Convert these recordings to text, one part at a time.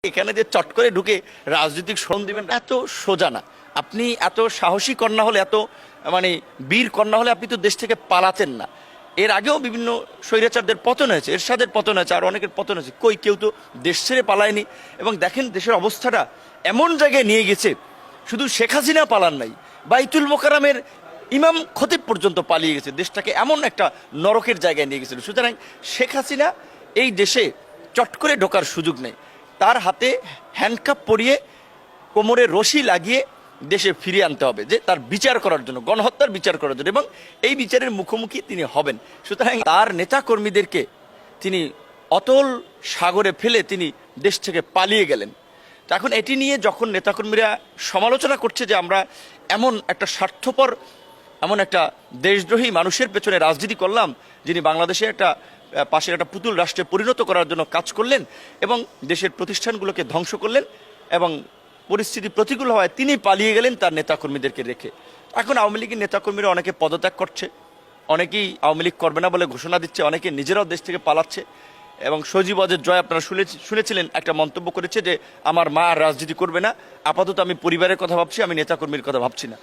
এখানে যে চট করে ঢুকে রাজনৈতিক শ্রম দিবেন এত সোজা না। আপনি এত সাহসী কন্যা হলে, এত মানে বীর কন্যা হলে আপনি তো দেশ থেকে পালাতেন না। এর আগেও বিভিন্ন স্বৈরাচারদের পতন হয়েছে, এরশাদের পতন হয়েছে, আর অনেকের পতন হয়েছে, কই কেউ তো দেশ ছেড়ে পালায়নি। এবং দেখেন দেশের অবস্থাটা এমন জায়গায় নিয়ে গেছে, শুধু শেখ হাসিনা পালান নাই, বাইতুল মোকাররমের ইমাম খতিব পর্যন্ত পালিয়ে গেছে, দেশটাকে এমন একটা নরকের জায়গায় নিয়ে গেছিল। সুতরাং শেখ হাসিনা এই দেশে চট করে ঢোকার সুযোগ নেই। তার হাতে হ্যান্ডকাপ পরিয়ে কোমরে রশি লাগিয়ে দেশে ফিরিয়ে আনতে হবে, যে তার বিচার করার জন্য, গণহত্যার বিচার করার জন্য, এবং এই বিচারের মুখোমুখি তিনি হবেন। সুতরাং তার নেতাকর্মীদেরকে তিনি অতল সাগরে ফেলে তিনি দেশ থেকে পালিয়ে গেলেন। তো এখন এটি নিয়ে যখন নেতাকর্মীরা সমালোচনা করছে যে আমরা এমন একটা স্বার্থপর, এমন একটা দেশদ্রোহী মানুষের পেছনে রাজনীতি করলাম, যিনি বাংলাদেশে একটা পাশের একটা পুতুল রাষ্ট্রে পরিণত করার জন্য কাজ করলেন এবং দেশের প্রতিষ্ঠানগুলোকে ধ্বংস করলেন, এবং পরিস্থিতি প্রতিকূল হওয়ায় তিনি পালিয়ে গেলেন তার নেতাকর্মীদেরকে রেখে। এখন আওয়ামী লীগের নেতাকর্মীরা অনেকে পদত্যাগ করছে, অনেকেই আওয়ামী লীগ করবে না বলে ঘোষণা দিচ্ছে, অনেকে নিজেরাও দেশ থেকে পালাচ্ছে। এবং সজীব ওয়াজেদ জয় আপনারা শুনেছিলেন, একটা মন্তব্য করেছে যে আমার মা আর রাজনীতি করবে না, আপাতত আমি পরিবারের কথা ভাবছি, আমি নেতাকর্মীর কথা ভাবছি না।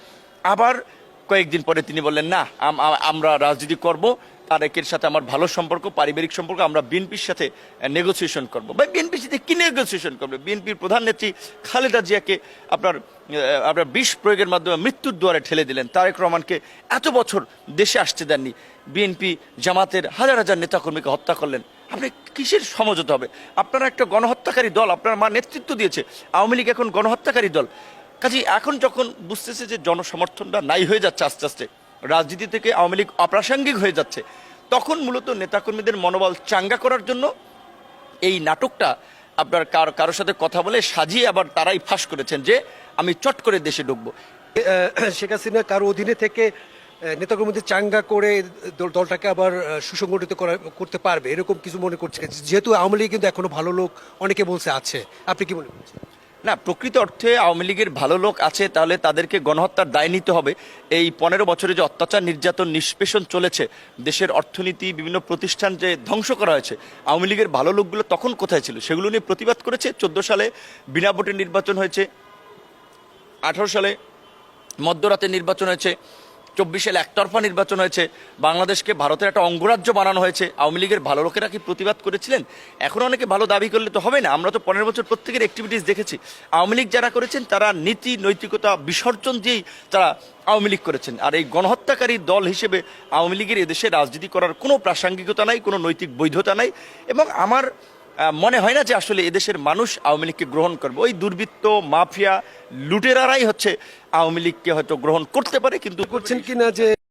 আবার কয়েকদিন পরে তিনি বললেন না, আমরা রাজনীতি করব, তারেকের সাথে আমার ভালো সম্পর্ক, পারিবারিক সম্পর্ক, আমরা বিএনপির সাথে নেগোসিয়েশন করব। বা বিএনপির সাথে কি নেগোসিয়েশন করবে? বিএনপির প্রধান নেত্রী খালেদা জিয়াকে আপনার বিষ প্রয়োগের মাধ্যমে মৃত্যুর দুয়ারে ঠেলে দিলেন, তারেক রহমানকে এত বছর দেশে আসতে দেননি, বিএনপি জামাতের হাজার হাজার নেতাকর্মীকে হত্যা করলেন। আপনি কিসের সমঝোতা হবে? আপনারা একটা গণহত্যাকারী দল, আপনার মা নেতৃত্ব দিয়েছে, আওয়ামী লীগ এখন গণহত্যাকারী দল। কাজে এখন যখন বুঝতেছে যে জনসমর্থনটা নাই হয়ে যাচ্ছে, আস্তে আস্তে রাজনীতি থেকে আওয়ামী লীগ অপ্রাসঙ্গিক হয়ে যাচ্ছে, তখন মূলত নেতাকর্মীদের মনোবল চাঙ্গা করার জন্য এই নাটকটা আপনার কারোর সাথে কথা বলে সাজিয়ে আবার তারাই ফাঁস করেছেন যে আমি চট করে দেশে ঢুকবো। শেখ হাসিনা কারো অধীনে থেকে নেতাকর্মীদের চাঙ্গা করে দলটাকে আবার সুসংগঠিত করতে পারবে, এরকম কিছু মনে করছে? যেহেতু আওয়ামী লীগ কিন্তু এখনো ভালো লোক অনেকে বলছে আছে, আপনি কি মনে করছেন? না, প্রকৃত অর্থে আওয়ামী লীগের ভালো লোক আছে, তাহলে তাদেরকে গণহত্যার দায় নিতে হবে। এই 15 বছরে যে অত্যাচার, নির্যাতন, নিষ্পেষণ চলেছে, দেশের অর্থনীতি, বিভিন্ন প্রতিষ্ঠান যে ধ্বংস করা হয়েছে, আওয়ামী লীগের ভালো লোকগুলো তখন কোথায় ছিল? সেগুলো নিয়ে প্রতিবাদ করেছে। 14 সালে বিনা ভোটে নির্বাচন হয়েছে, 18 সালে মধ্যরাতে নির্বাচন হয়েছে, 24 সালে একতরফা নির্বাচন হয়েছে, বাংলাদেশকে ভারতের একটা অঙ্গরাজ্য বানানো হয়েছে। আওয়ামী লীগের ভালো লোকেরা কি প্রতিবাদ করেছিলেন? এখন অনেকে ভালো দাবি করলে তো হবে না। আমরা তো 15 বছর প্রত্যেকের অ্যাক্টিভিটিস দেখেছি। আওয়ামী লীগ যারা করেছেন তারা নীতি নৈতিকতা বিসর্জন দিয়েই তারা আওয়ামী লীগ করেছেন। আর এই গণহত্যাকারী দল হিসেবে আওয়ামী লীগের এদেশে রাজনীতি করার কোনো প্রাসঙ্গিকতা নাই, কোনো নৈতিক বৈধতা নাই, এবং আমার মনে হয় না যে আসলে এদেশের মানুষ আওয়ামী লীগকে গ্রহণ করবে। ওই দুর্বৃত্ত, মাফিয়া, লুটেরারাই হচ্ছে আওয়ামী লীগকে হয়তো গ্রহণ করতে পারে, কিন্তু করছেন কিনা যে